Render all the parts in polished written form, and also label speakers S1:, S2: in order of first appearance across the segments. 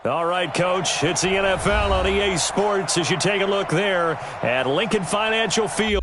S1: All right, Coach, it's the NFL on EA Sports as you take a look there at Lincoln Financial Field.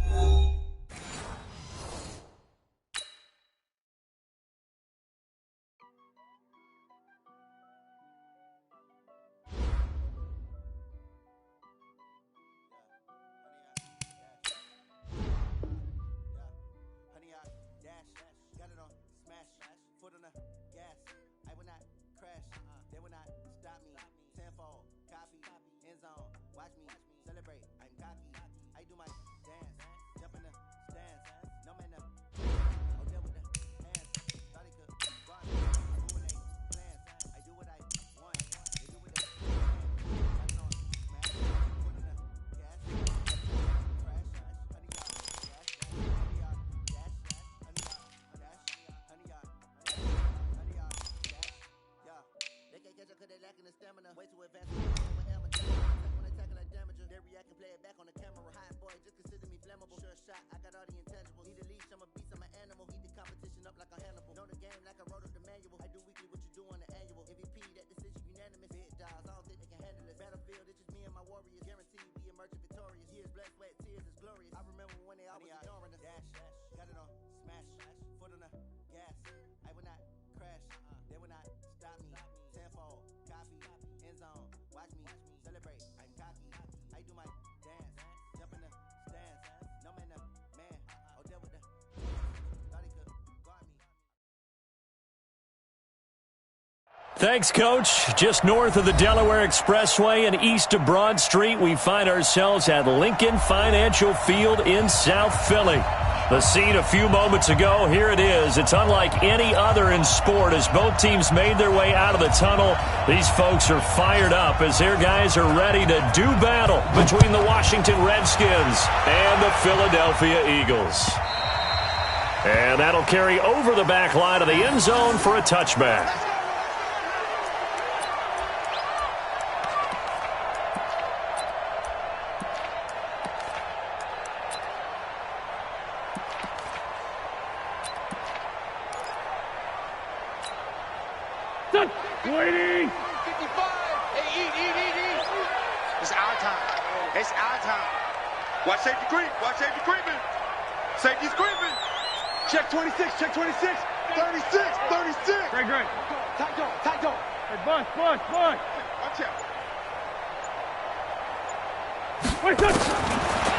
S1: Thanks, Coach. Just north of the Delaware Expressway and east of Broad Street, we find ourselves at Lincoln Financial Field in South Philly. The scene a few moments ago, here it is. It's unlike any other in sport as both teams made their way out of the tunnel. These folks are fired up as their guys are ready to do battle between the Washington Redskins and the Philadelphia Eagles. And that'll carry over the back line of the end zone for a touchback.
S2: Waiting. 55. Hey, eat. It's our time. It's our time. Watch safety creep. Watch safety creeping. Safety's creeping. Check 26. Check 26. 36. Great. Tight dog. Hey, bust. Watch out.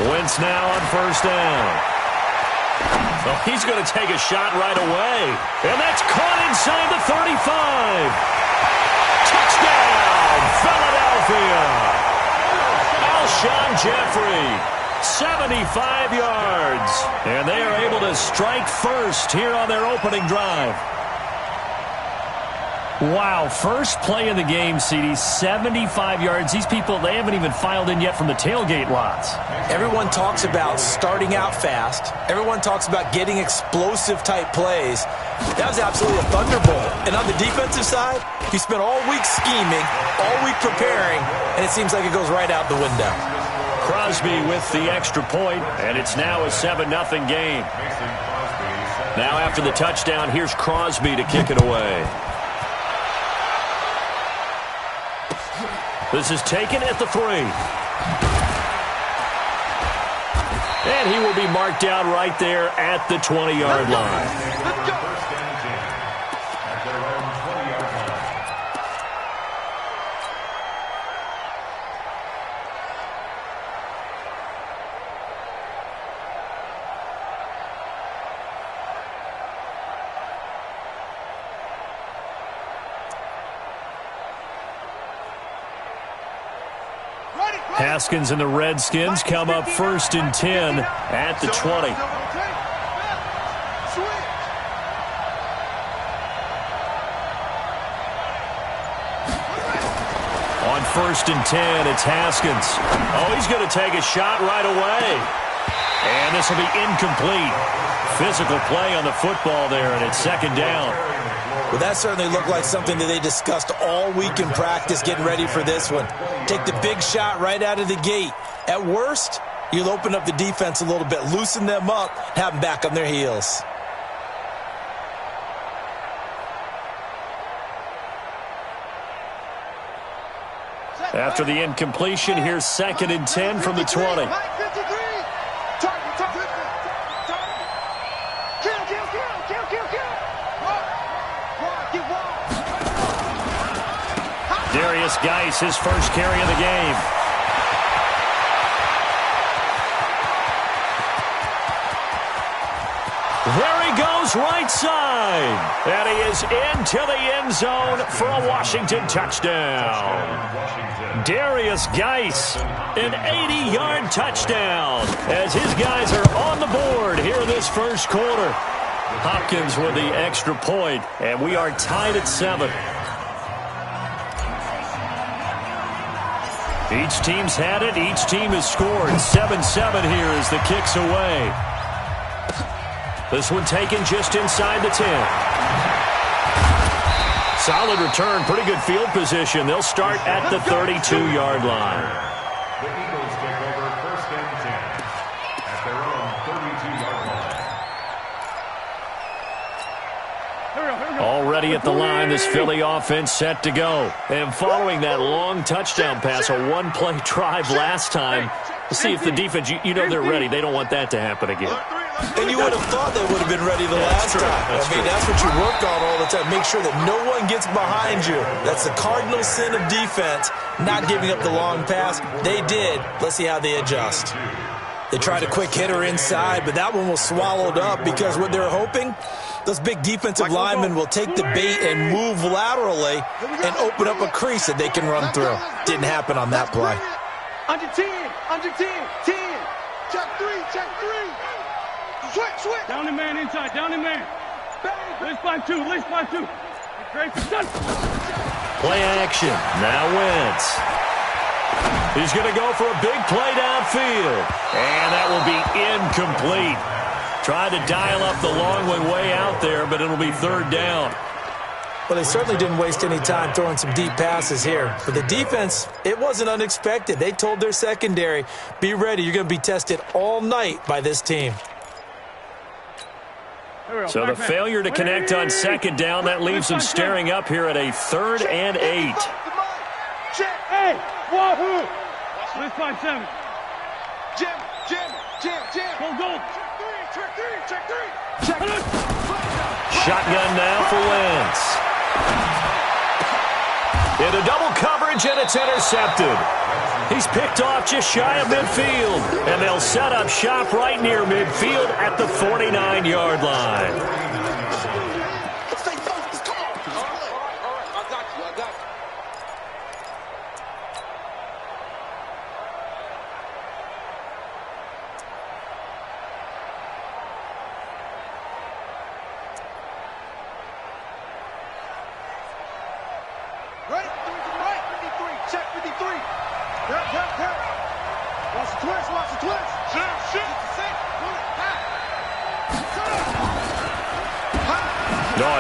S1: Wentz now on first down. Well, he's going to take a shot right away. And that's caught inside the 35. Touchdown, Philadelphia. Alshon Jeffrey, 75 yards. And they are able to strike first here on their opening drive. Wow, first play of the game, CD, 75 yards. These people, they haven't even filed in yet from the tailgate lots.
S3: Everyone talks about starting out fast. Everyone talks about getting explosive-type plays. That was absolutely a thunderbolt. And on the defensive side, you spent all week scheming, all week preparing, and it seems like it goes right out the window.
S1: Crosby with the extra point, and it's now a 7-0 game. Now after the touchdown, here's Crosby to kick it away. This is taken at the 3. And he will be marked down right there at the 20-yard line.
S2: Let's go.
S1: Haskins and the Redskins come up first and 10 at the 20. On first and 10, it's Haskins. Oh, he's going to take a shot right away. And this will be incomplete. Physical play on the football there, and it's second down.
S3: Well, that certainly looked like something that they discussed all week in practice getting ready for this one. Take the big shot right out of the gate. At worst, you'll open up the defense a little bit, loosen them up, have them back on their heels.
S1: After the incompletion, here's 2nd and 10 from the 20. Darius Geis, his first carry of the game. There he goes, right side. And he is into the end zone for a Washington touchdown. Darius Geis, an 80-yard touchdown, as his guys are on the board here in this first quarter. Hopkins with the extra point, and we are tied at 7. Each team's had it. Each team has scored. 7-7 here as the kick's away. This one taken just inside the 10. Solid return. Pretty good field position. They'll start at the 32-yard line.
S4: The Eagles take over 1st and 10 at their own 32-yard line.
S1: Already at the line, this Philly offense set to go. And following that long touchdown pass, a one-play drive last time, let's see if the defense, you know they're ready. They don't want that to happen again.
S3: And you would have thought they would have been ready the last time. That's what you work on all the time. Make sure that no one gets behind you. That's the cardinal sin of defense, not giving up the long pass. They did. Let's see how they adjust. They tried a quick hitter inside, but that one was swallowed up because what they're hoping, those big defensive linemen will take the bait and move laterally and open up a crease that they can run through. Didn't happen on that play.
S2: Under 10, 10. Check 3. Switch.
S5: Down the man inside, down the man. Let's find two.
S1: Play action. Now Wentz. He's going to go for a big play downfield. And that will be incomplete. Tried to dial up the long one way out there, but it'll be 3rd down.
S3: Well, they certainly didn't waste any time throwing some deep passes here. But the defense, it wasn't unexpected. They told their secondary, be ready. You're going to be tested all night by this team.
S1: So the failure to connect on 2nd down, that leaves them staring up here at a 3rd and 8.
S5: Hey, wahoo! Let's find 7.
S2: Jam.
S5: Go.
S2: Check 3.
S1: Shotgun now for Wentz. Into double coverage, and it's intercepted. He's picked off just shy of midfield, and they'll set up shop right near midfield at the 49-yard line.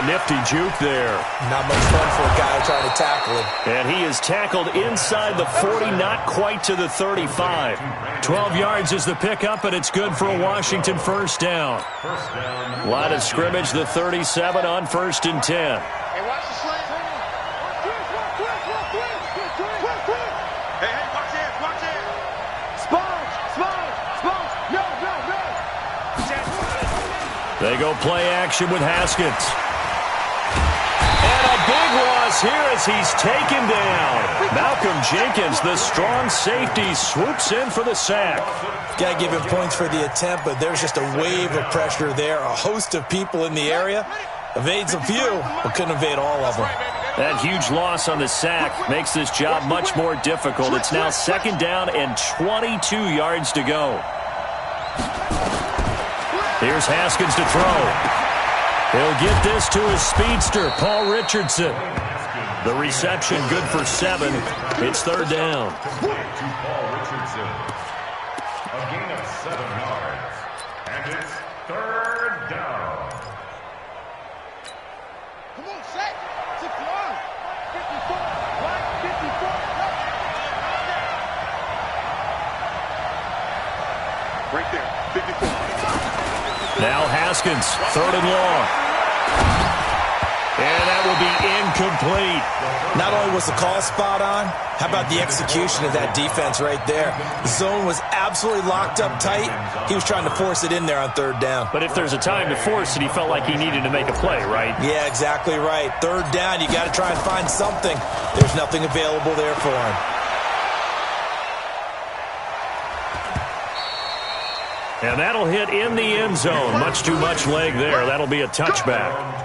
S1: Nifty juke there.
S3: Not much fun for a guy trying to tackle him.
S1: And he is tackled inside the 40, not quite to the 35. 12 yards is the pickup, and it's good for a Washington first down. Line of scrimmage, the 37 on 1st and 10.
S2: Hey, watch the slant. Hey, watch it. Sponge. No.
S1: They go play action with Haskins. Big loss here as he's taken down. Malcolm Jenkins, the strong safety, swoops in for the sack.
S3: Got to give him points for the attempt, but there's just a wave of pressure there. A host of people in the area. Evades a few, but couldn't evade all of them.
S1: That huge loss on the sack makes this job much more difficult. It's now 2nd down and 22 yards to go. Here's Haskins to throw. He'll get this to his speedster, Paul Richardson. The reception good for 7. It's 3rd down.
S4: To Paul Richardson. A gain of 7 yards. And it's 3rd down.
S2: Come on, Shaq. 61. 54. Right, 54. Right there. 54.
S1: Now Haskins, 3rd and long. And that will be incomplete.
S3: Not only was the call spot on, how about the execution of that defense right there? The zone was absolutely locked up tight. He was trying to force it in there on third down.
S1: But if there's a time to force it, he felt like he needed to make a play, right?
S3: Yeah, exactly right. Third down, you got to try and find something. There's nothing available there for him.
S1: And that'll hit in the end zone. Much too much leg there. That'll be a touchback.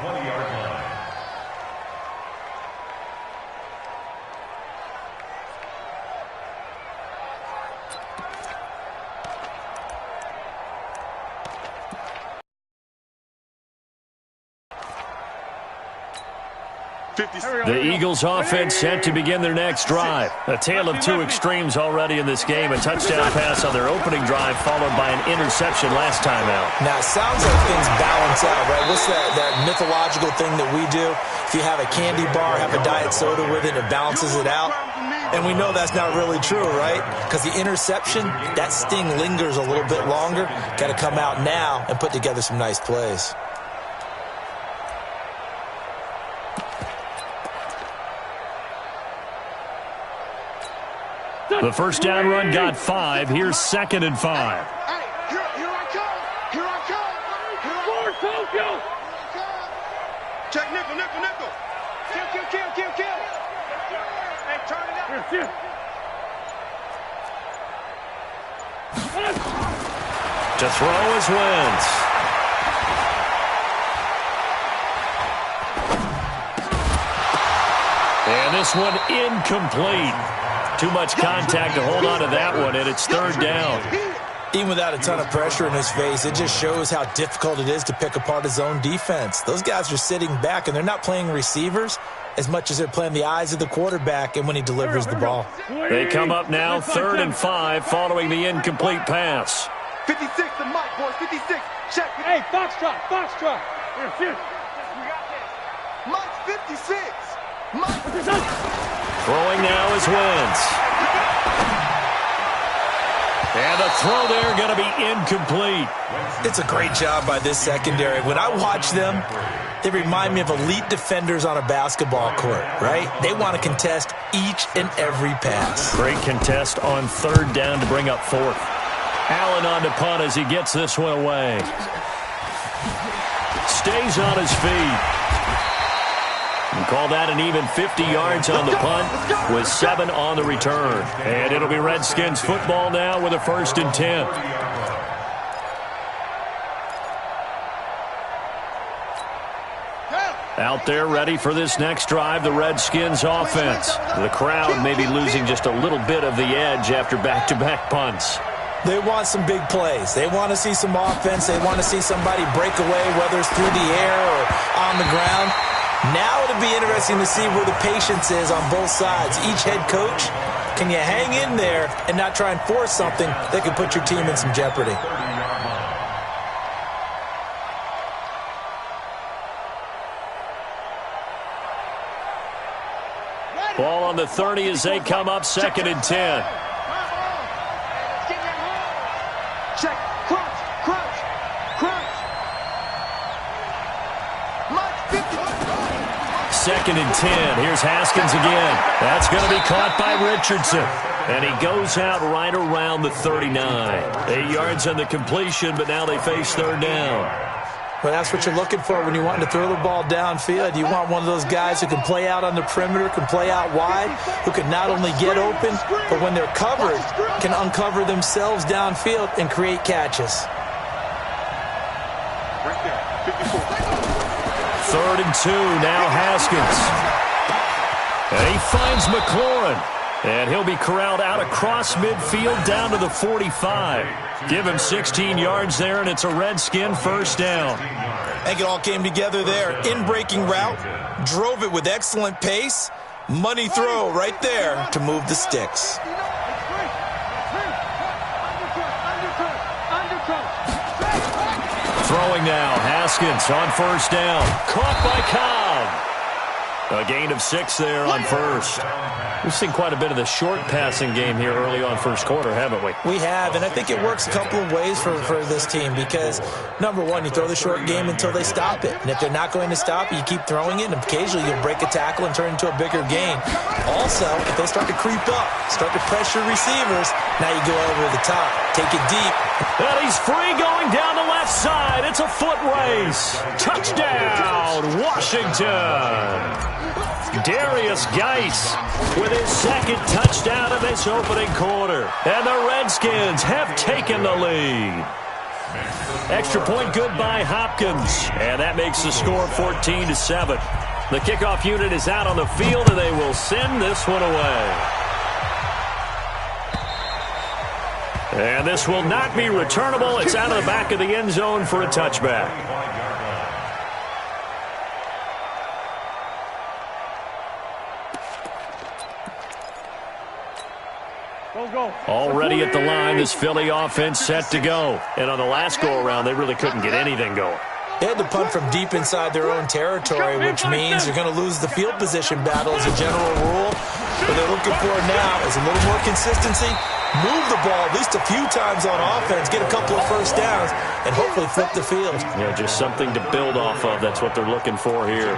S1: The Eagles offense set to begin their next drive. A tale of two extremes already in this game. A touchdown pass on their opening drive followed by an interception last time out.
S3: Now, it sounds like things balance out, right? What's that mythological thing that we do? If you have a candy bar, have a diet soda with it, it balances it out. And we know that's not really true, right? Because the interception, that sting lingers a little bit longer. Got to come out now and put together some nice plays.
S1: The first down run got 5. Here's 2nd and 5.
S2: Hey, here I come. Here I come. Here I come. Check nickel. Kill. Hey, turn it up.
S1: To throw is Wentz. And this one incomplete. Too much contact to hold on to that one, and it's third down.
S3: Even without a ton of pressure in his face, it just shows how difficult it is to pick apart his own defense. Those guys are sitting back, and they're not playing receivers as much as they're playing the eyes of the quarterback and when he delivers the ball.
S1: They come up now 3rd and 5 following the incomplete pass.
S2: 56 to Mike, boys. 56. Check.
S5: Hey, Foxtrot.
S2: Mike, 56. Mike.
S1: Throwing now is Wentz. And the throw there going to be incomplete.
S3: It's a great job by this secondary. When I watch them, they remind me of elite defenders on a basketball court, right? They want to contest each and every pass.
S1: Great contest on 3rd down to bring up 4th. Allen on to punt as he gets this one away. Stays on his feet. And call that an even 50 yards on the punt with 7 on the return. And it'll be Redskins football now with a 1st and 10. Out there ready for this next drive, the Redskins offense. The crowd may be losing just a little bit of the edge after back-to-back punts.
S3: They want some big plays. They want to see some offense. They want to see somebody break away, whether it's through the air or on the ground. Now it'll be interesting to see where the patience is on both sides. Each head coach, can you hang in there and not try and force something that could put your team in some jeopardy?
S1: Ball on the 30 as they come up 2nd and 10.
S2: Check. Crunch.
S1: 2nd and 10. Here's Haskins again. That's going to be caught by Richardson. And he goes out right around the 39. 8 yards on the completion, but now they face 3rd down.
S3: Well, that's what you're looking for when you're wanting to throw the ball downfield. You want one of those guys who can play out on the perimeter, can play out wide, who can not only get open, but when they're covered, can uncover themselves downfield and create catches.
S2: Right there. 54.
S1: 3rd and 2, now Haskins. And he finds McLaurin. And he'll be corralled out across midfield down to the 45. Give him 16 yards there, and it's a Redskin 1st down.
S3: I think it all came together there. In-breaking route, drove it with excellent pace. Money throw right there to move the sticks.
S1: Throwing now, Haskins on 1st down. Caught by Cobb. A gain of 6 there on first. We've seen quite a bit of the short passing game here early on first quarter, haven't we?
S3: We have, and I think it works a couple of ways for this team because, number one, you throw the short game until they stop it. And if they're not going to stop it, you keep throwing it, and occasionally you'll break a tackle and turn it into a bigger gain. Also, if they start to creep up, start to pressure receivers, now you go over the top. Take it deep.
S1: And he's free going down the left side. It's a foot race. Touchdown, Washington. Darius Geis with his second touchdown of this opening quarter. And the Redskins have taken the lead. Extra point good by Hopkins. And that makes the score 14-7. The kickoff unit is out on the field, and they will send this one away. And this will not be returnable. It's out of the back of the end zone for a touchback. Already at the line, this Philly offense set to go. And on the last go-around, they really couldn't get anything going.
S3: They had to punt from deep inside their own territory, which means they're going to lose the field position battle as a general rule. What they're looking for now is a little more consistency, move the ball at least a few times on offense, get a couple of first downs, and hopefully flip the field.
S1: Yeah, just something to build off of. That's what they're looking for here.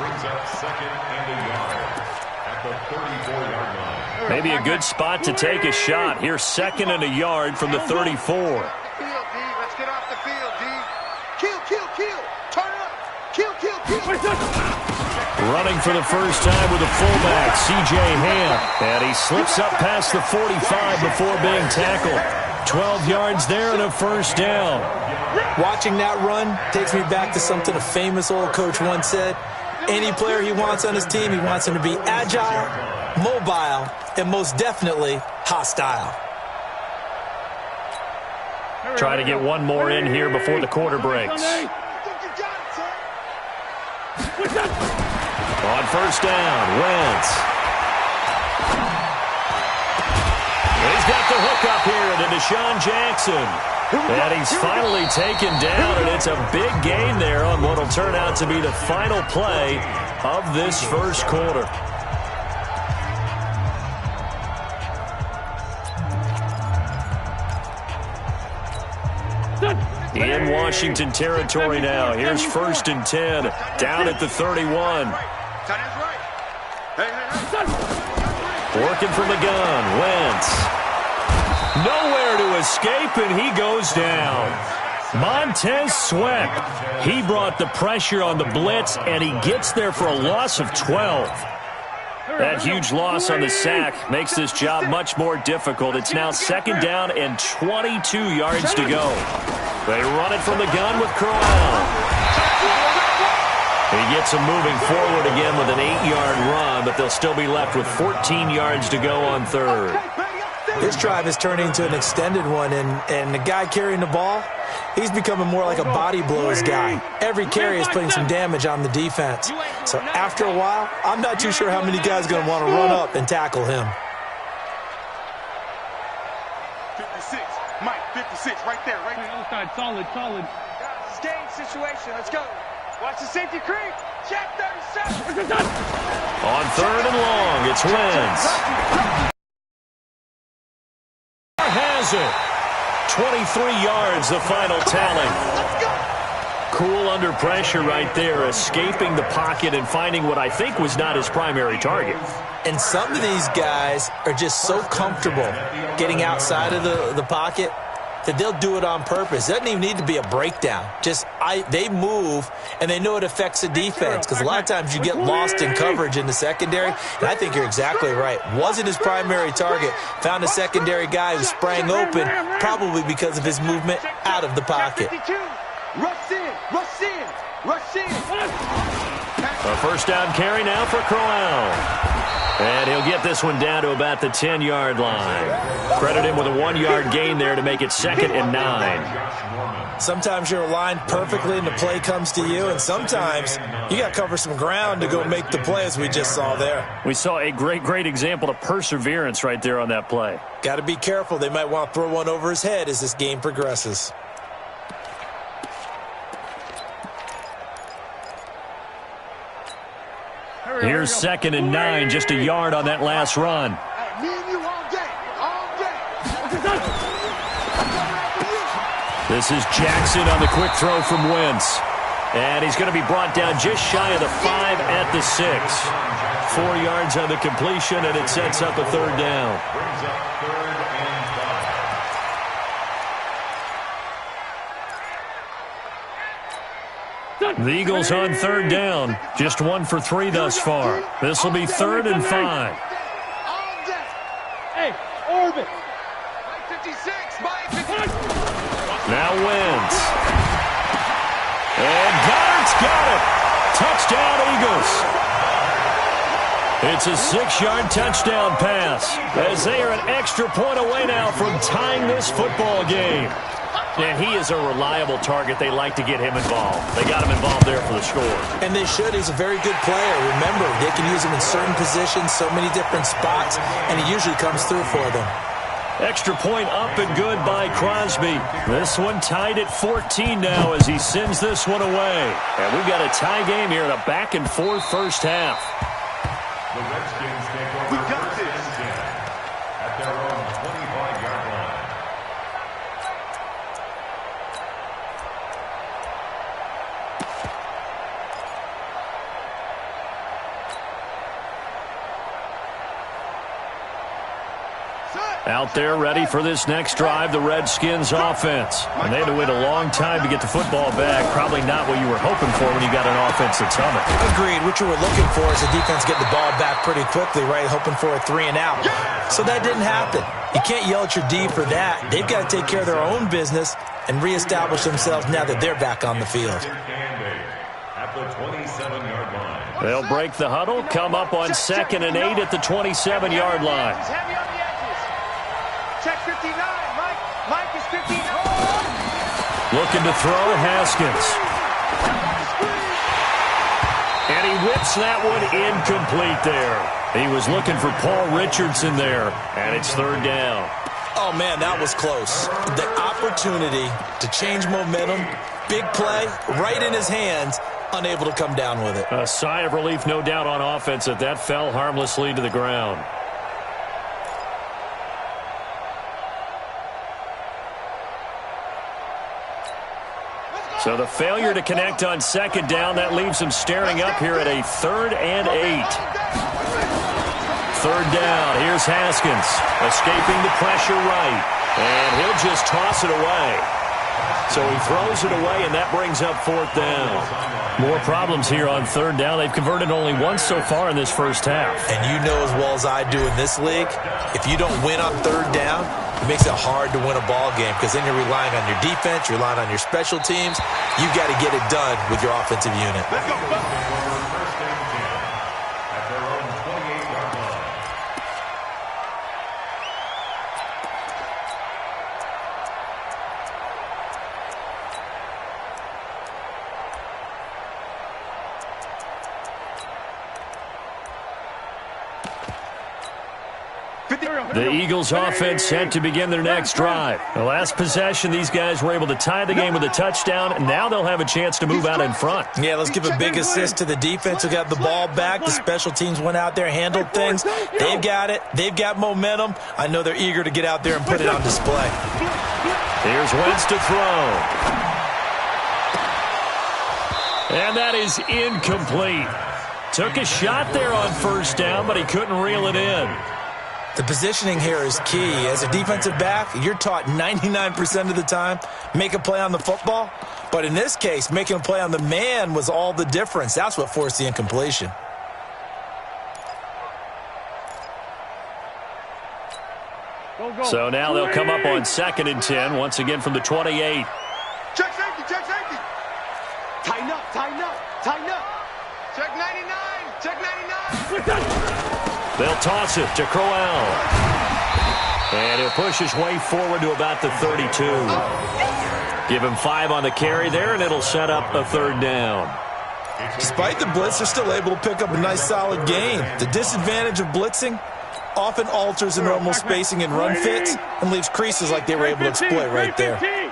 S4: Brings up second and a yard at the 34-yard line.
S1: Maybe a good spot to take a shot. Here's second and a yard from the 34.
S2: Let's get off the field, D. Kill. Turn up. Kill.
S1: Running for the first time with a fullback, C.J. Ham. And he slips up past the 45 before being tackled. 12 yards there and a first down.
S3: Watching that run takes me back to something a famous old coach once said. Any player he wants on his team, he wants him to be agile, mobile, and most definitely hostile.
S1: Try to get one more in here before the quarter breaks. On first down, Wentz. He's got the hook up here to Deshaun Jackson. And he's finally taken down, and it's a big gain there on what will turn out to be the final play of this first quarter. In Washington territory now. Here's first and 10, down at the 31. Working from the gun, Wentz. Nowhere to escape, and he goes down. Montez Sweat. He brought the pressure on the blitz, and he gets there for a loss of 12. That huge loss on the sack makes this job much more difficult. It's now second down and 22 yards to go. They run it from the gun with Crowell. He gets him moving forward again with an 8-yard run, but they'll still be left with 14 yards to go on third.
S3: This drive is turning into an extended one, and the guy carrying the ball, he's becoming more like a body blows guy. Every carry is putting some damage on the defense. So after a while, I'm not too sure how many guys are going to want to run up and tackle him.
S2: 56, Mike, 56, right there.
S5: Other side, solid.
S2: Guys, game situation, let's go. Watch the safety creep. Check 37.
S1: On third and long, it's Wentz. Has it. 23 yards, the final tally. Cool under pressure right there, escaping the pocket and finding what I think was not his primary target.
S3: And some of these guys are just so comfortable getting outside of the pocket that they'll do it on purpose. It doesn't even need to be a breakdown. They move, and they know it affects the defense because a lot of times you get lost in coverage in the secondary, and I think you're exactly right. Wasn't his primary target. Found a secondary guy who sprang open, probably because of his movement out of the pocket.
S2: Rush in.
S1: A first down carry now for Crowell. And he'll get this one down to about the 10-yard line. Credit him with a 1-yard gain there to make it second and 9.
S3: Sometimes you're aligned perfectly and the play comes to you, and sometimes you got to cover some ground to go make the play, as we just saw there.
S1: We saw a great example of perseverance right there on that play.
S3: Got to be careful. They might want to throw one over his head as this game progresses.
S1: Here's 2nd and 9, just a yard on that last run.
S2: Me and you all day. All day.
S1: This is Jackson on the quick throw from Wentz. And he's going to be brought down just shy of the 5 at the 6. 4 yards on the completion, and it sets up a 3rd down.
S4: Brings up 3rd and 5.
S1: The Eagles on 3rd down. Just 1 for 3 thus far. This will be 3rd and 5.
S5: Hey, orbit.
S2: Mike 56. Mike 56.
S1: Now Wentz. And Goddard's got it. Touchdown, Eagles. It's a 6-yard touchdown pass as they are an extra point away now from tying this football game. And he is a reliable target. They like to get him involved. They got him involved there for the score.
S3: And they should. He's a very good player. Remember, they can use him in certain positions, so many different spots, and he usually comes through for them.
S1: Extra point up and good by Crosby. This one tied at 14 now as he sends this one away. And we've got a tie game here in a back-and-forth first half.
S4: The Redskins take over 1st and 10 at their own 25-yard line.
S1: Out there ready for this next drive, the Redskins offense. And they had to wait a long time to get the football back. Probably not what you were hoping for when you got an offense that's humming.
S3: Agreed. What you were looking for is the defense getting the ball back pretty quickly, right? Hoping for a 3 and out. So that didn't happen. You can't yell at your D for that. They've got to take care of their own business and reestablish themselves now that they're back on the field.
S4: At the 27-yard line.
S1: They'll break the huddle, come up on 2nd and 8 at the 27-yard line.
S2: Heavy on the edges. Check 59. Mike is 59.
S1: Looking to throw, Haskins. And he whips that one incomplete there. He was looking for Paul Richardson there, and it's 3rd down.
S3: Oh, man, that was close. The opportunity to change momentum, big play, right in his hands, unable to come down with it.
S1: A sigh of relief, no doubt, on offense that fell harmlessly to the ground. So the failure to connect on 2nd down, that leaves him staring up here at a 3rd and 8. 3rd down, here's Haskins, escaping the pressure right, and he'll just toss it away. So he throws it away, and that brings up 4th down. More problems here on 3rd down. They've converted only once so far in this first half.
S3: And you know as well as I do in this league, if you don't win on 3rd down, it makes it hard to win a ball game because then you're relying on your defense, you're relying on your special teams. You've got to get it done with your offensive unit.
S4: Let's go. 1st and 10 at their own 28-yard line.
S1: The Eagles offense set to begin their next drive. The last possession, these guys were able to tie the game with a touchdown, and now they'll have a chance to move out in front.
S3: Yeah, let's give a big assist to the defense who got the ball back. The special teams went out there, handled things. They've got it. They've got momentum. I know they're eager to get out there and put it on display.
S1: Here's Wentz to throw. And that is incomplete. Took a shot there on 1st down, but he couldn't reel it in.
S3: The positioning here is key. As a defensive back, you're taught 99% of the time, make a play on the football. But in this case, making a play on the man was all the difference. That's what forced the incompletion.
S1: So now they'll come up on 2nd and 10, once again from the 28.
S2: Check safety, check safety. Tighten up, tighten up, tighten up. Check 99, check 99.
S1: They'll toss it to Crowell. And he'll push his way forward to about the 32. Give him 5 on the carry there, and it'll set up a 3rd down.
S3: Despite the blitz, they're still able to pick up a nice, solid gain. The disadvantage of blitzing often alters the normal spacing and run fits and leaves creases like they were able to exploit right there.
S5: Hey,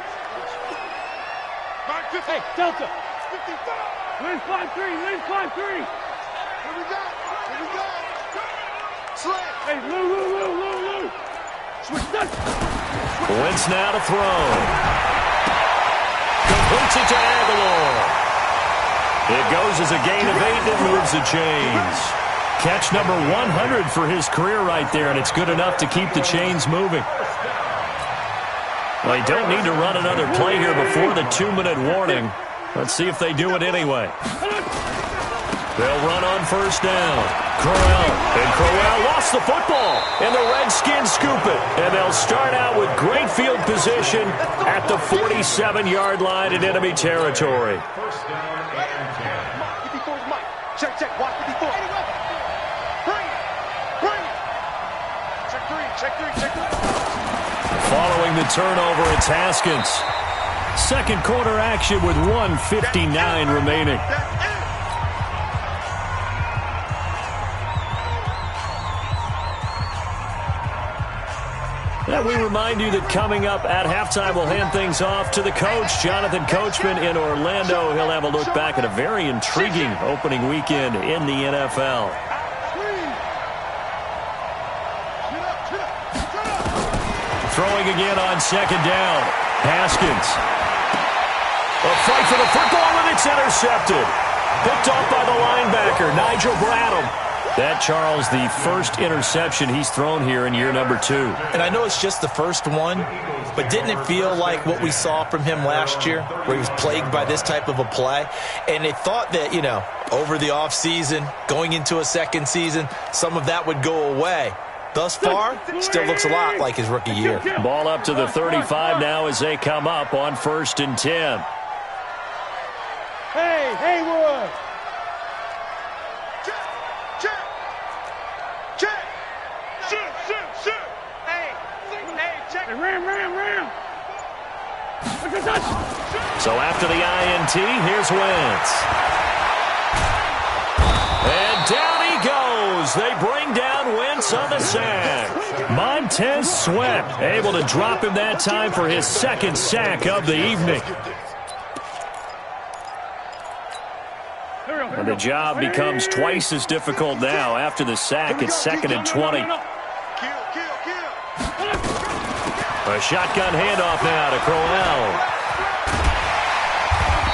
S5: Delta. 55. Where's 5-3? Where's 5-3?
S2: Here we go.
S5: Hey, Lou. Switch that.
S1: Wentz now to throw. Completes it to Aguilar. It goes as a gain of 8 and moves the chains. Catch number 100 for his career right there, and it's good enough to keep the chains moving. Well, you don't need to run another play here before the 2-minute warning. Let's see if they do it anyway. They'll run on first down. Crowell lost the football, and the Redskins scoop it. And they'll start out with great field position at the 47-yard line in enemy territory.
S4: First down and 10.
S2: 54 is Mike. Check. Watch 54. Bring it. Check three.
S1: Following the turnover, it's Haskins. Second quarter action with 1:59 remaining. And we remind you that coming up at halftime, we'll hand things off to the coach, Jonathan Coachman in Orlando. He'll have a look back at a very intriguing opening weekend in the NFL. Throwing again on second down. Haskins. A fight for the football, and it's intercepted. Picked off by the linebacker, Nigel Bradham. That, Charles, the first interception he's thrown here in year number 2.
S3: And I know it's just the first one, but didn't it feel like what we saw from him last year, where he was plagued by this type of a play? And they thought that, over the offseason, going into a second season, some of that would go away. Thus far, still looks a lot like his rookie year.
S1: Ball up to the 35 now as they come up on 1st and 10.
S5: Hey, Haywood.
S2: Check. Hey, check.
S5: Hey, ram. Look at that.
S1: So after the INT, here's Wentz. And down he goes. They bring down Wentz on the sack. Montez Sweat able to drop him that time for his second sack of the evening. And the job becomes twice as difficult now. After the sack, it's 2nd and 20.
S2: Kill.
S1: A shotgun handoff now to Crowell.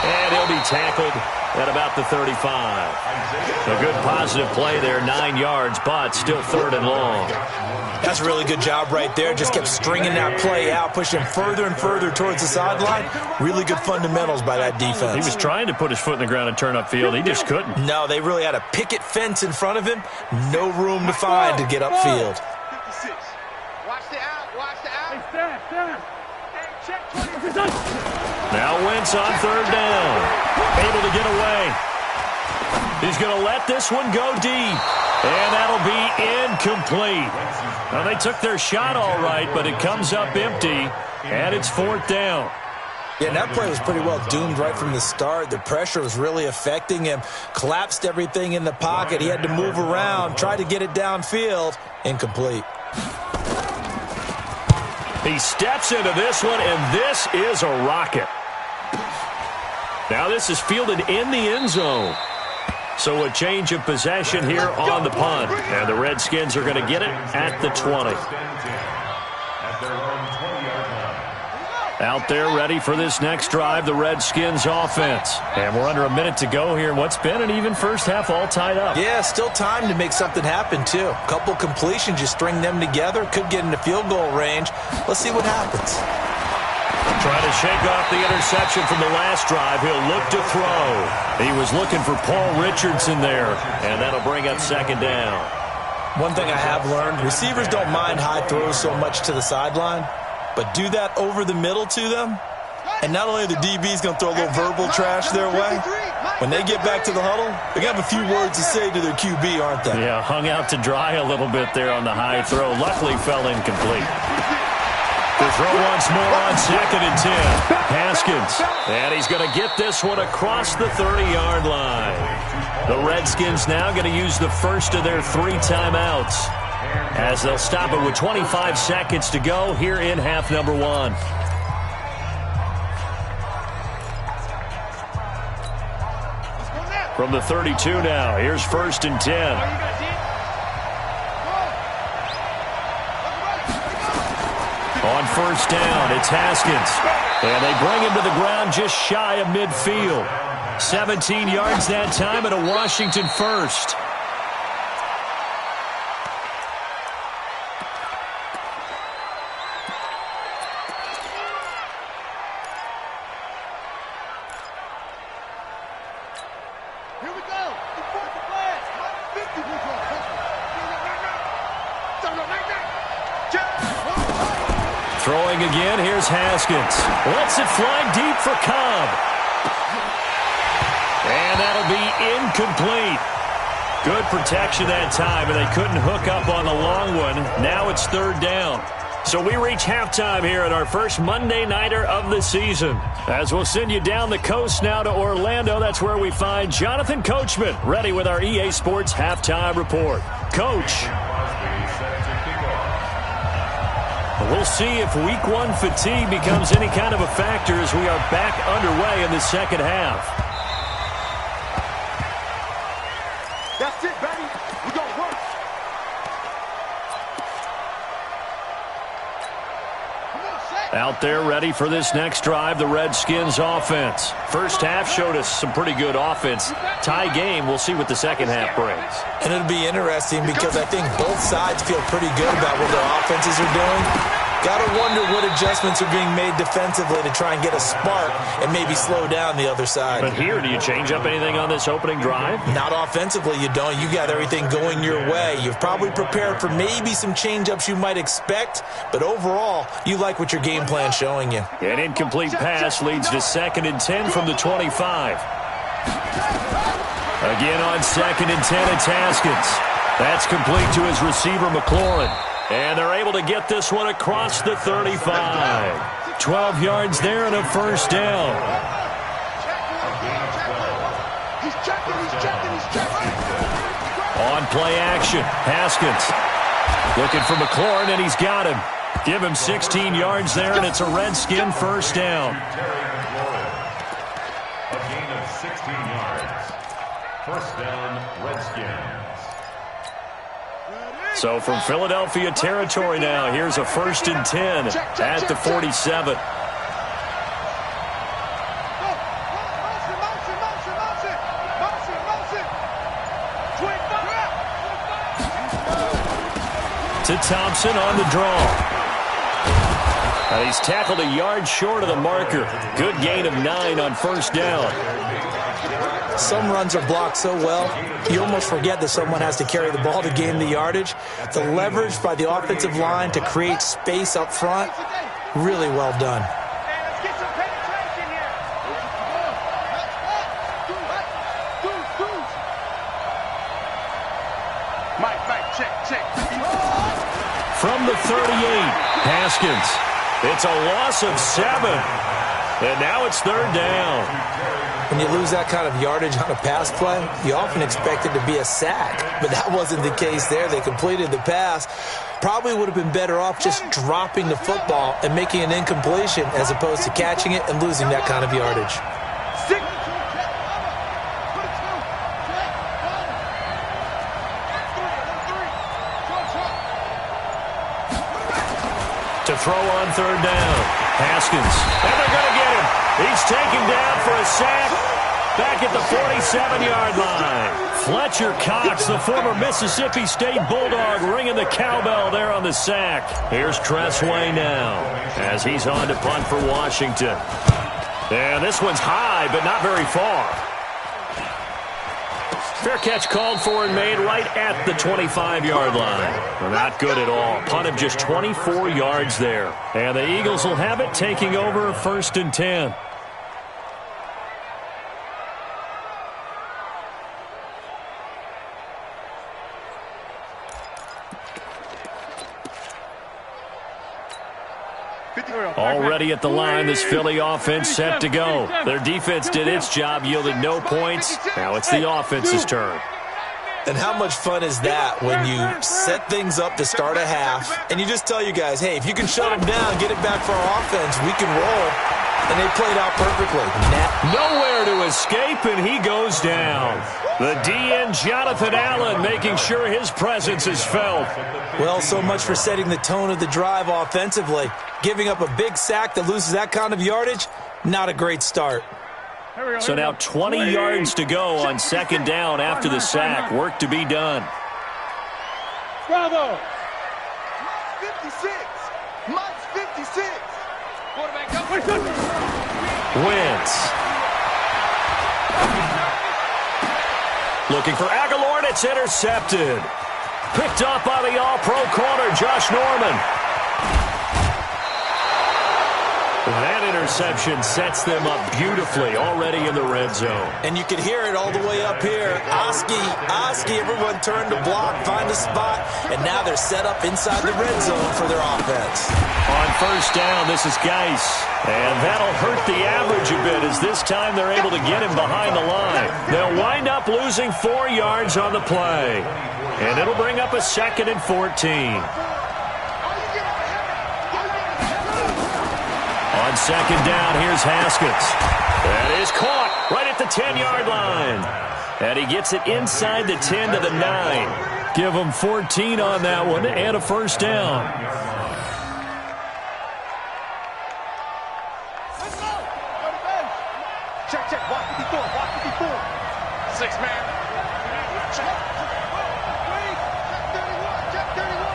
S1: And he'll be tackled at about the 35. A good positive play there, 9 yards, but still 3rd and long.
S3: That's a really good job right there. Just kept stringing that play out, pushing further and further towards the sideline. Really good fundamentals by that defense.
S1: He was trying to put his foot in the ground and turn upfield. He just couldn't.
S3: No, they really had a picket fence in front of him. No room to find to get upfield.
S2: 56. Watch the out.
S5: Hey, stand.
S2: Hey, check 20.
S5: Look at that.
S1: Now Wentz on 3rd down. Able to get away. He's going to let this one go deep. And that'll be incomplete. Now, they took their shot all right, but it comes up empty, and it's 4th down.
S3: Yeah, and that play was pretty well doomed right from the start. The pressure was really affecting him. Collapsed everything in the pocket. He had to move around, try to get it downfield. Incomplete.
S1: He steps into this one, and this is a rocket. Now this is fielded in the end zone. So a change of possession here on the punt. And the Redskins are going to get it at the 20. Out there ready for this next drive, the Redskins offense. And we're under a minute to go here. What's been an even first half all tied up.
S3: Yeah, still time to make something happen, too. A couple completions, you string them together. Could get into field goal range. Let's see what happens.
S1: Trying to shake off the interception from the last drive. He'll look to throw. He was looking for Paul Richardson there. And that'll bring up 2nd down.
S3: One thing I have learned, receivers don't mind high throws so much to the sideline. But do that over the middle to them, and not only are the DBs going to throw a little verbal trash their way, when they get back to the huddle, they're going to have a few words to say to their QB, aren't they?
S1: Yeah, hung out to dry a little bit there on the high throw. Luckily fell incomplete. The throw once more on 2nd and 10. Haskins, and he's going to get this one across the 30-yard line. The Redskins now going to use the first of their 3 timeouts, as they'll stop it with 25 seconds to go here in half number 1. From the 32 now, here's 1st and 10. On first down, it's Haskins. And they bring him to the ground just shy of midfield. 17 yards that time and a Washington first.
S2: Here we go. Enforce the flag. 50
S1: Throwing again, here's Haskins. Lets it fly deep for Cobb. And that'll be incomplete. Good protection that time, and they couldn't hook up on the long one. Now it's third down. So we reach halftime here at our first Monday Nighter of the season. As we'll send you down the coast now to Orlando, that's where we find Jonathan Coachman, ready with our EA Sports Halftime Report. Coach. We'll see if Week 1 fatigue becomes any kind of a factor as we are back underway in the second half.
S2: That's it, baby. We gonna work.
S1: Out there ready for this next drive, the Redskins offense. First half showed us some pretty good offense. Tie game, we'll see what the second half brings.
S3: And it'll be interesting because I think both sides feel pretty good about what their offenses are doing. Got to wonder what adjustments are being made defensively to try and get a spark and maybe slow down the other side.
S1: But here, do you change up anything on this opening drive?
S3: Not offensively, you don't. You got everything going your way. You've probably prepared for maybe some change-ups you might expect, but overall, you like what your game plan's showing you.
S1: An incomplete pass leads to 2nd and 10 from the 25. Again on 2nd and 10, it's Haskins. That's complete to his receiver, McLaurin. And they're able to get this one across the 35. 12 yards there and a first down.
S2: He's checking.
S1: On play action, Haskins. Looking for McLaurin, and he's got him. Give him 16 yards there, and it's a Redskin first down.
S4: A gain of 16 yards. First down, Redskins.
S1: So from Philadelphia territory now, here's a 1st and 10 at the 47. To Thompson on the draw. He's tackled a yard short of the marker. Good gain of 9 on first down.
S3: Some runs are blocked so well, you almost forget that someone has to carry the ball to gain the yardage. The leverage by the offensive line to create space up front, really well done.
S2: Let's get some penetration here. Mike, check.
S1: From the 38, Haskins. It's a loss of 7. And now it's third down.
S3: When you lose that kind of yardage on a pass play, you often expect it to be a sack. But that wasn't the case there. They completed the pass. Probably would have been better off just dropping the football and making an incompletion as opposed to catching it and losing that kind of yardage.
S1: To throw on third down, Haskins. And they're going to get him. He's taken down for a sack back at the 47-yard line. Fletcher Cox, the former Mississippi State Bulldog, ringing the cowbell there on the sack. Here's Tressway now as he's on to punt for Washington. And this one's high, but not very far. Fair catch called for and made right at the 25-yard line. Not good at all. Punt of just 24 yards there. And the Eagles will have it, taking over 1st and 10. Already at the line, this Philly offense set to go. Their defense did its job, yielding no points. Now it's the offense's turn.
S3: And how much fun is that when you set things up to start a half and you just tell you guys, hey, if you can shut them down, get it back for our offense, we can roll. and they played out perfectly.
S1: Nowhere to escape, and he goes down. The DN, Jonathan Allen, making sure his presence is felt.
S3: Well, so much for setting the tone of the drive offensively. Giving up a big sack that loses that kind of yardage, not a great start.
S1: So now 20 yards to go on second down after the sack. Work to be done.
S5: Bravo.
S2: 56. Mike's 56. Quarterback up.
S1: Wentz. Looking for Aguilar, and it's intercepted. Picked up by the all-pro corner, Josh Norman. That interception sets them up beautifully already in the red zone.
S3: And you can hear it all the way up here. Oski, everyone turned to block, find a spot, and now they're set up inside the red zone for their offense.
S1: On first down, this is Geis. And that'll hurt the average a bit as this time they're able to get him behind the line. They'll wind up losing 4 yards on the play. And it'll bring up a 2nd and 14. On second down, here's Haskins. That is caught right at the 10-yard line. And he gets it inside the 10 to the 9. Give him 14 on that one and a first down.
S2: Check. Walk 54. 6 man. Check. Check 31.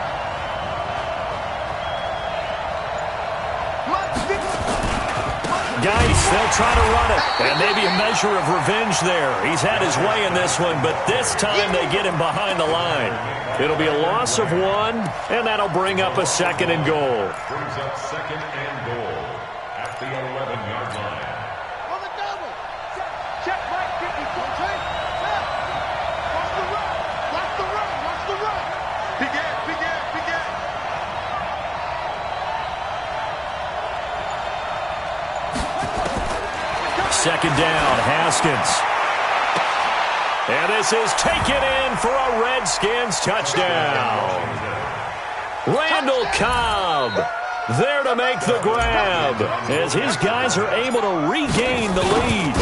S1: Geis, they'll try to run it. And maybe a measure of revenge there. He's had his way in this one, but this time they get him behind the line. It'll be a loss of 1, and that'll bring up a 2nd and goal.
S4: Brings up 2nd and goal at the 11-yard line.
S2: On the double. Check right 54. Check. Watch the run. Watch the run. Begin.
S1: Second down, Haskins. And this is taken in for a Redskins touchdown. Randall Cobb there to make the grab as his guys are able to regain the lead.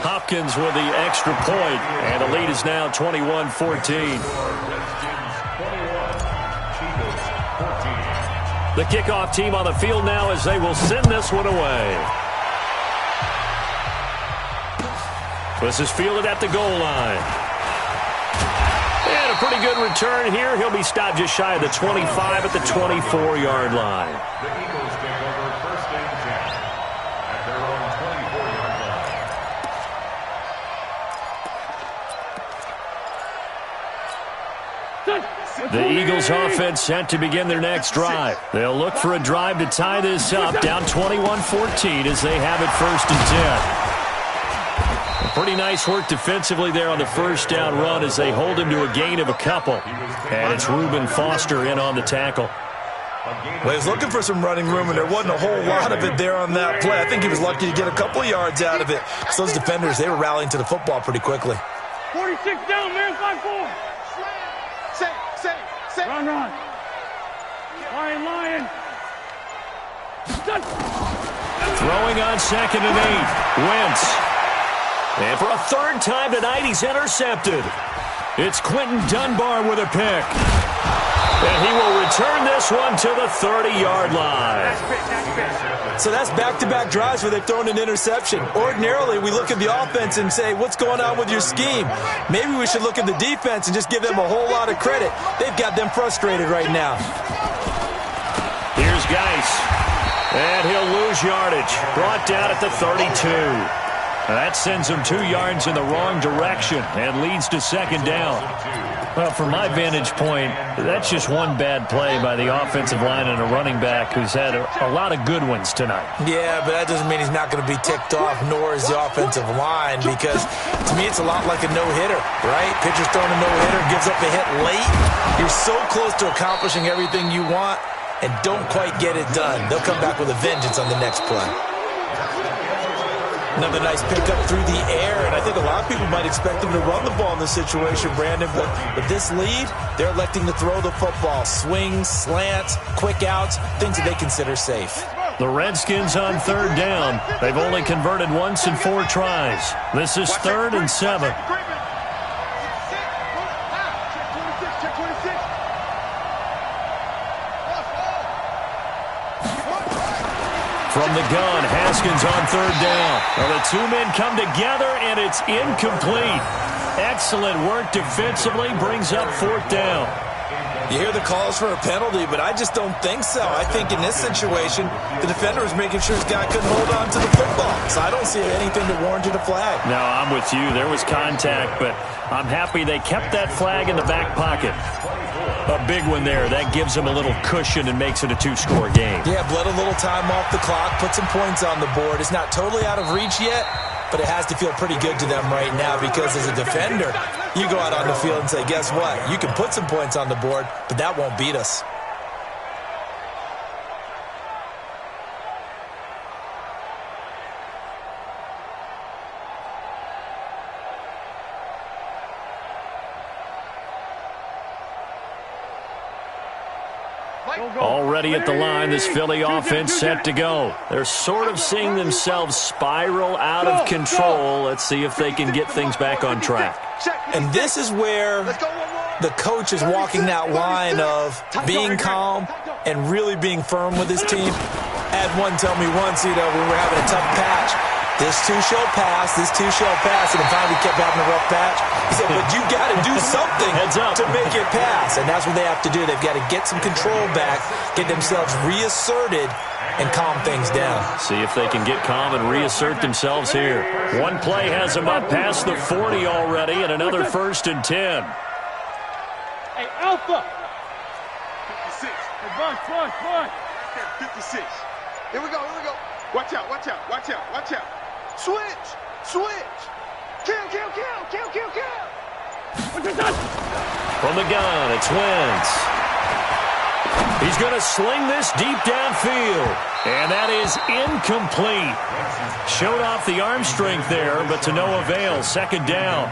S1: Hopkins with the extra point, and the lead is now 21-14. The kickoff team on the field now as they will send this one away. This is fielded at the goal line. And a pretty good return here. He'll be stopped just shy of the 25 at the 24-yard line.
S4: The Eagles take over 1st and 10 at their own 24-yard line.
S1: The Eagles offense set to begin their next drive. They'll look for a drive to tie this up, down 21-14 as they have it 1st and 10. Pretty nice work defensively there on the first down run as they hold him to a gain of a couple. And it's Reuben Foster in on the tackle.
S3: Well, he was looking for some running room, and there wasn't a whole lot of it there on that play. I think he was lucky to get a couple of yards out of it. So those defenders, they were rallying to the football pretty quickly.
S5: 46 down, man, 5-4.
S2: Say.
S5: Run. Lion.
S1: Throwing on 2nd and 8. Wentz. And for a 3rd time tonight, he's intercepted. It's Quentin Dunbar with a pick. And he will return this one to the 30-yard line.
S3: So that's back-to-back drives where they've thrown an interception. Ordinarily, we look at the offense and say, what's going on with your scheme? Maybe we should look at the defense and just give them a whole lot of credit. They've got them frustrated right now.
S1: Here's Geis. And he'll lose yardage. Brought down at the 32. That sends him 2 yards in the wrong direction and leads to 2nd down. Well, from my vantage point, that's just one bad play by the offensive line and a running back who's had a lot of good ones tonight.
S3: Yeah, but that doesn't mean he's not going to be ticked off, nor is the offensive line, because to me it's a lot like a no-hitter, right? Pitcher's throwing a no-hitter, gives up a hit late. You're so close to accomplishing everything you want and don't quite get it done. They'll come back with a vengeance on the next play. Another nice pickup through the air, and I think a lot of people might expect them to run the ball in this situation, Brandon, but with this lead, they're electing to throw the football. Swings, slants, quick outs, things that they consider safe.
S1: The Redskins on third down. They've only converted once in 4 tries. This is 3rd and 7. From the gun, Haskins on third down. Well, the 2 men come together, and it's incomplete. Excellent work defensively, brings up 4th down.
S3: You hear the calls for a penalty, but I just don't think so. I think in this situation, the defender was making sure his guy couldn't hold on to the football. So I don't see anything that warranted a flag.
S1: No, I'm with you. There was contact, but I'm happy they kept that flag in the back pocket. A big one there. That gives them a little cushion and makes it a 2-score game.
S3: Yeah, bled a little time off the clock, put some points on the board. It's not totally out of reach yet, but it has to feel pretty good to them right now because as a defender, you go out on the field and say, guess what? You can put some points on the board, but that won't beat us.
S1: Already at the line, this Philly offense set to go. They're sort of seeing themselves spiral out of control. Let's see if they can get things back on track.
S3: And this is where the coach is walking that line of being calm and really being firm with his team. I had one tell me once, when we were having a tough patch, this too shall pass, this too shall pass, and then finally kept having a rough patch. He said, but you got to do something to make it pass, and that's what they have to do. They've got to get some control back, get themselves reasserted, and calm things down.
S1: See if they can get calm and reassert themselves here. One play has them up past the 40 already, and another 1st and 10.
S5: Hey, Alpha.
S2: 56.
S5: Hey, Bud.
S2: 56. Here we go. Watch out. Switch. Kill.
S1: From the gun, it's Wentz. He's going to sling this deep downfield. And that is incomplete. Showed off the arm strength there, but to no avail. 2nd down.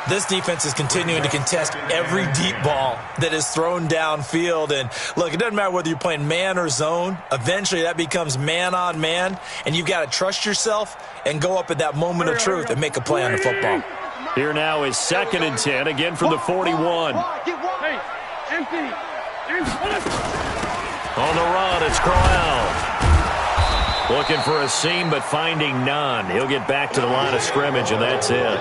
S3: This defense is continuing to contest every deep ball that is thrown downfield. And, look, it doesn't matter whether you're playing man or zone. Eventually, that becomes man-on-man, and you've got to trust yourself and go up at that moment of truth and make a play on the football.
S1: Here now is 2nd and 10, again from the 41.
S5: Hey, empty.
S1: On the run, it's Crowell. Looking for a seam, but finding none. He'll get back to the line of scrimmage, and that's it.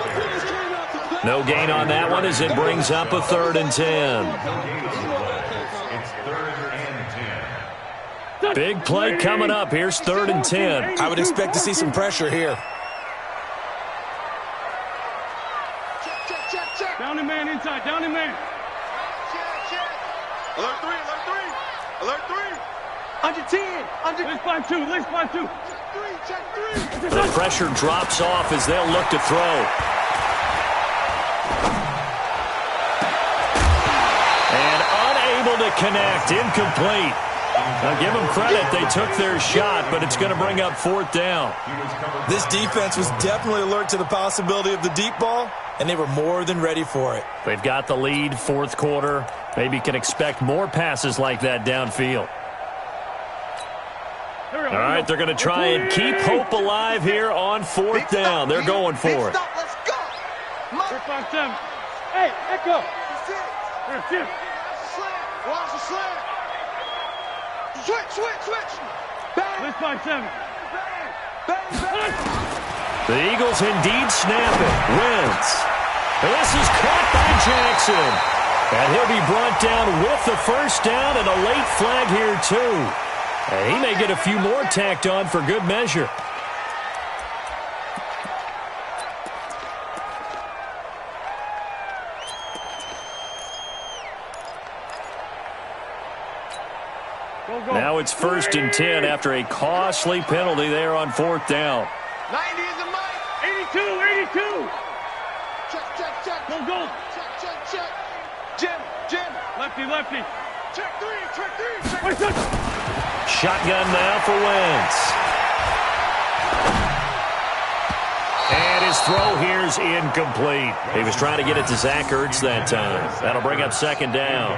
S1: No gain on that one as it brings up a 3rd and 10.
S4: It's 3rd and 10.
S1: Big play coming up. Here's 3rd and 10.
S3: I would expect to see some pressure here.
S5: Down the man inside. Down the man.
S2: Alert 3. Under 10.
S5: Let's find 2.
S2: Check 3.
S1: The pressure drops off as they'll look to throw. And unable to connect. Incomplete. Now give them credit. They took their shot, but it's going to bring up 4th down.
S3: This defense was definitely alert to the possibility of the deep ball, and they were more than ready for it.
S1: They've got the lead, 4th quarter. Maybe can expect more passes like that downfield. All right, they're going to try and keep hope alive here on 4th down. They're going for it.
S2: Let's go.
S5: 5-7. Hey, Echo. Here.
S2: Watch the slant. Switch. Bang.
S5: Let's find 7.
S2: Bang.
S1: The Eagles indeed snap it. Wentz. And this is caught by Jackson. And he'll be brought down with the 1st down and a late flag here too. And he may get a few more tacked on for good measure. Now it's 1st and 10 after a costly penalty there on 4th down.
S2: 90 is the mic.
S5: 82.
S2: Check.
S5: Go.
S2: Jim.
S5: Lefty.
S2: Check 3.
S5: Wait, touch.
S1: Shotgun now for Wentz. And his throw here's incomplete. He was trying to get it to Zach Ertz that time. That'll bring up second down.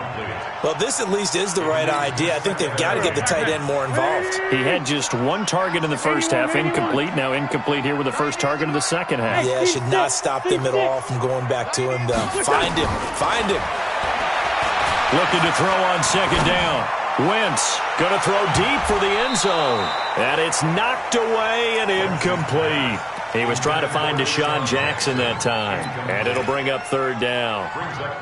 S3: Well, this at least is the right idea. I think they've got to get the tight end more involved.
S1: He had just one target in the first half, incomplete. Now incomplete here with the first target of the second half.
S3: Yeah, should not stop them at all from going back to him, though. Find him. Find him.
S1: Looking to throw on second down. Wentz going to throw deep for the end zone. And it's knocked away and incomplete. He was trying to find Deshaun Jackson that time. And it'll bring up third down.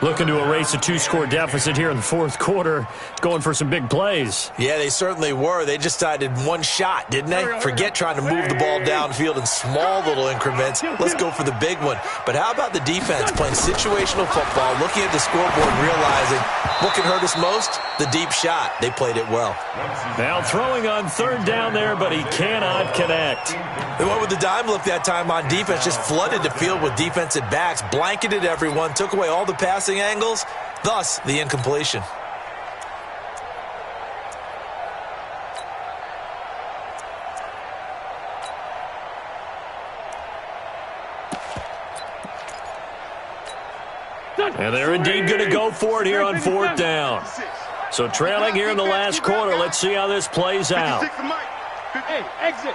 S1: Looking to erase a two-score deficit here in the fourth quarter. Going for some big plays.
S3: Yeah, they certainly were. They just decided one shot, didn't they? Forget trying to move the ball downfield in small little increments. Let's go for the big one. But how about the defense playing situational football, looking at the scoreboard and realizing what can hurt us most? The deep shot. They played it well.
S1: Now throwing on third down there, but he cannot connect.
S3: They went with the dime look that time on defense, just flooded the field with defensive backs, blanketed everyone, took away all the passing angles, thus the incompletion.
S1: And they're indeed going to go for it here on fourth down. So trailing here in the last quarter, let's see how this plays out.
S5: Hey, exit.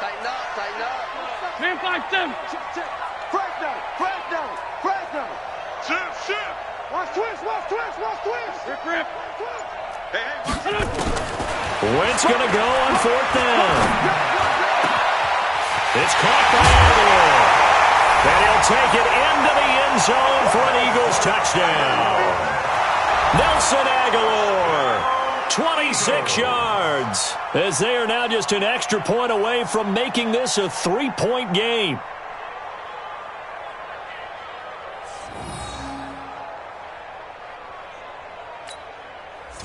S2: Tighten up, tighten up.
S5: Man 5-7.
S2: Press down, press down, press down. Shift. Watch twist.
S5: Rip.
S2: Hey,
S1: Wentz going to go on fourth down. It's caught by Aguilar. And he'll take it into the end zone for an Eagles touchdown. Nelson Aguilar, 26 yards, as they are now just an extra point away from making this a three-point game.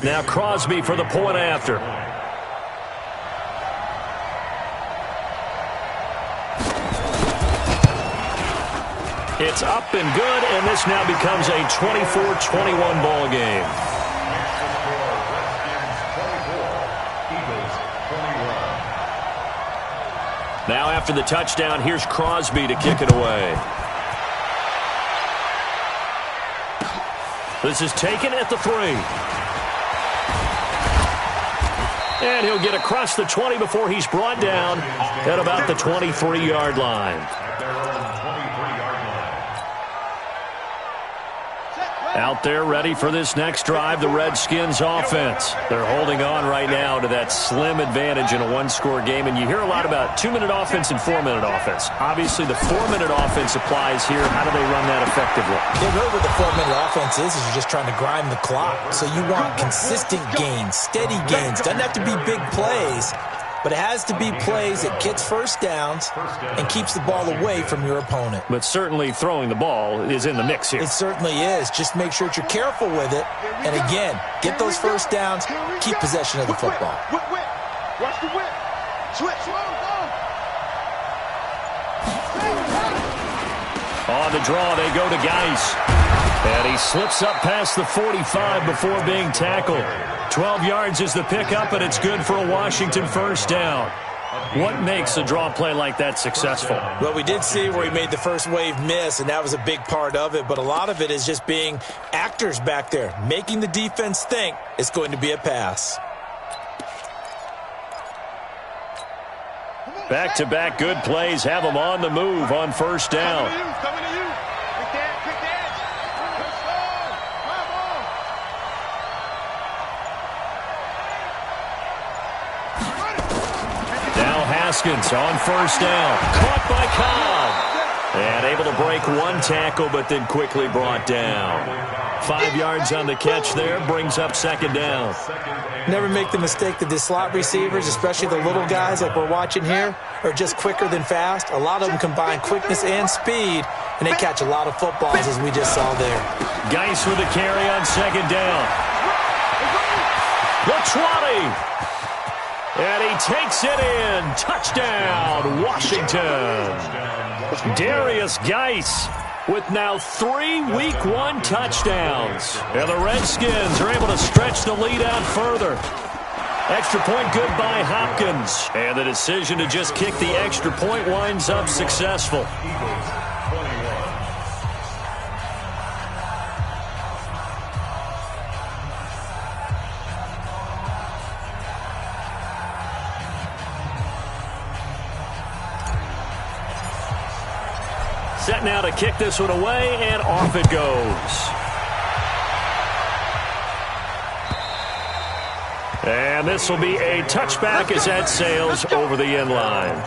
S1: Now Crosby for the point after. It's up and good, and this now becomes a 24-21 ball game. Now after the touchdown, here's Crosby to kick it away. This is taken at the 3. And he'll get across the 20 before he's brought down at about the 23-yard line. Out there ready for this next drive, the Redskins offense. They're holding on right now to that slim advantage in a one-score game. And you hear a lot about 2-minute offense and 4-minute offense. Obviously, the 4-minute offense applies here. How do they run that effectively?
S3: Yeah, really what the 4-minute offense is you're just trying to grind the clock. So you want consistent gains, steady gains. Doesn't have to be big plays, but it has to be plays that gets first downs and keeps the ball away from your opponent.
S1: But certainly throwing the ball is in the mix here.
S3: It certainly is. Just make sure that you're careful with it. And again, get those first downs, keep possession of the football.
S2: Whip. Watch the whip. Switch.
S1: On the draw, they go to Geis. And he slips up past the 45 before being tackled. 12 yards is the pickup, and it's good for a Washington first down. What makes a draw play like that successful?
S3: Well, we did see where he made the first wave miss, and that was a big part of it. But a lot of it is just being actors back there, making the defense think it's going to be a pass.
S1: Back-to-back good plays have them on the move on first down.
S2: Coming to you. Quick dance. Let's go. Come on.
S1: Now Haskins on first down. Caught by Cobb. And able to break one tackle, but then quickly brought down. 5 yards on the catch there, brings up second down.
S3: Never make the mistake that the slot receivers, especially the little guys like we're watching here, are just quicker than fast. A lot of them combine quickness and speed, and they catch a lot of footballs, as we just saw there.
S1: Geis with a carry on second down. The 20. And he takes it in. Touchdown, Washington. Darius Geis with now 3 Week 1 touchdowns. And the Redskins are able to stretch the lead out further. Extra point good by Hopkins. And the decision to just kick the extra point winds up successful. Set now to kick this one away, and off it goes. And this will be a touchback as that sails over the end line.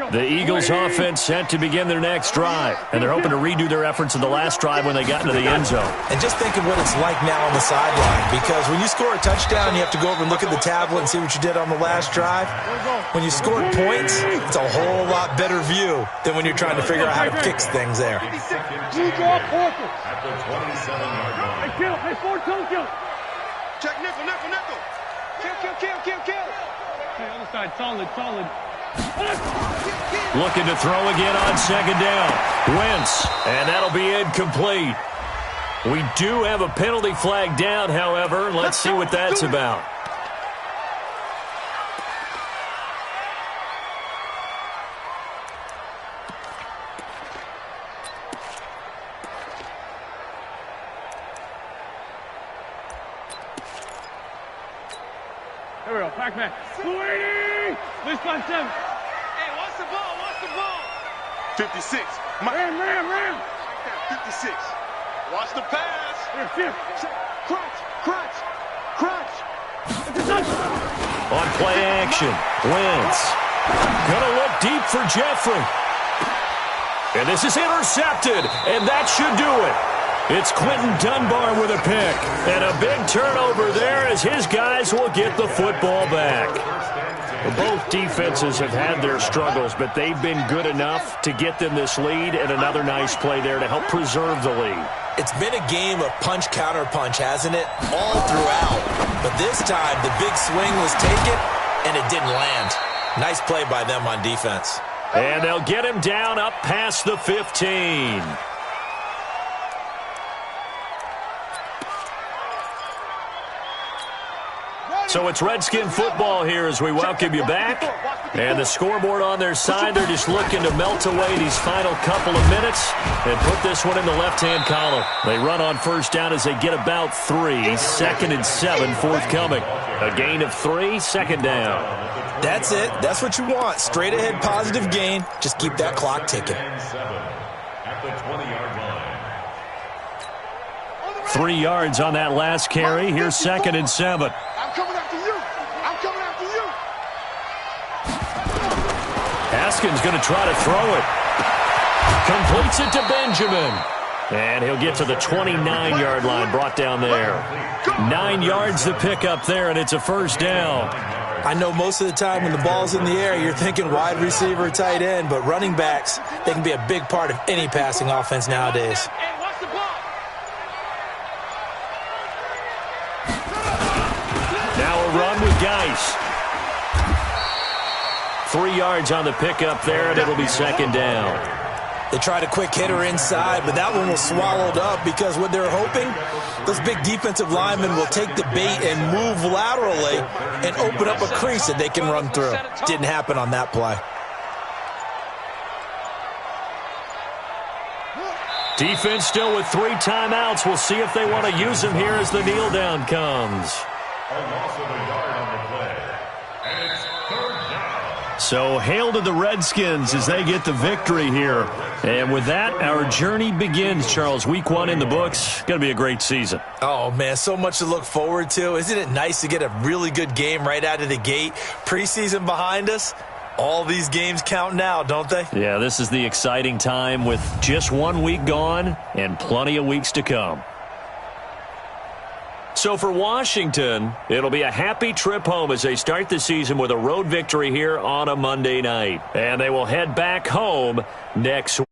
S1: The Eagles offense set to begin their next drive, and they're hoping to redo their efforts in the last drive when they got into the end zone.
S3: And just think of what it's like now on the sideline, because when you score a touchdown, you have to go over and look at the tablet and see what you did on the last drive. When you scored points, it's a whole lot better view than when you're trying to figure out how to fix things there.
S4: At the 27-yard line.
S5: Hey, forward, kill.
S2: Check nickel. Kill.
S5: Hey, other side, solid.
S1: Looking to throw again on second down. Wentz, and that'll be incomplete. We do have a penalty flag down, however. Let's see what that's about.
S5: Here we go, back. 280! This 5-7.
S2: Hey, watch the ball. 56.
S5: Ram.
S2: 56. Watch the pass.
S5: Here.
S2: Crunch.
S1: On play action, Wentz. Gonna look deep for Jeffrey. And this is intercepted, and that should do it. It's Quentin Dunbar with a pick. And a big turnover there as his guys will get the football back. Both defenses have had their struggles, but they've been good enough to get them this lead, and another nice play there to help preserve the lead.
S3: It's been a game of punch-counter-punch, hasn't it? All throughout. But this time, the big swing was taken, and it didn't land. Nice play by them on defense.
S1: And they'll get him down up past the 15. So it's Redskin football here as we welcome you back. And the scoreboard on their side, they're just looking to melt away these final couple of minutes and put this one in the left-hand column. They run on first down as they get about 3. 2nd and 7 forthcoming. A gain of 3, second down.
S3: That's it. That's what you want. Straight ahead positive gain. Just keep that clock ticking.
S4: At the 20-yard line.
S1: 3 yards on that last carry. Here's 2nd and 7.
S2: I'm coming after you.
S1: Haskins going to try to throw it. Completes it to Benjamin. And he'll get to the 29-yard line, brought down there. 9 yards to pick up there, and it's a first down.
S3: I know most of the time when the ball's in the air, you're thinking wide receiver, tight end, but running backs, they can be a big part of any passing offense nowadays.
S1: Now a run with Geis. 3 yards on the pickup there, and it'll be second down.
S3: They tried a quick hitter inside, but that one was swallowed up because what they're hoping, those big defensive linemen will take the bait and move laterally and open up a crease that they can run through. Didn't happen on that play.
S1: Defense still with 3 timeouts. We'll see if they want to use them here as the kneel down comes.
S4: A loss of a yard on the play. And it's third down.
S1: So hail to the Redskins as they get the victory here. And with that, our journey begins, Charles. Week 1 in the books. Going to be a great season.
S3: Oh, man, so much to look forward to. Isn't it nice to get a really good game right out of the gate? Preseason behind us. All these games count now, don't they?
S1: Yeah, this is the exciting time with just 1 week gone and plenty of weeks to come. So for Washington, it'll be a happy trip home as they start the season with a road victory here on a Monday night. And they will head back home next week.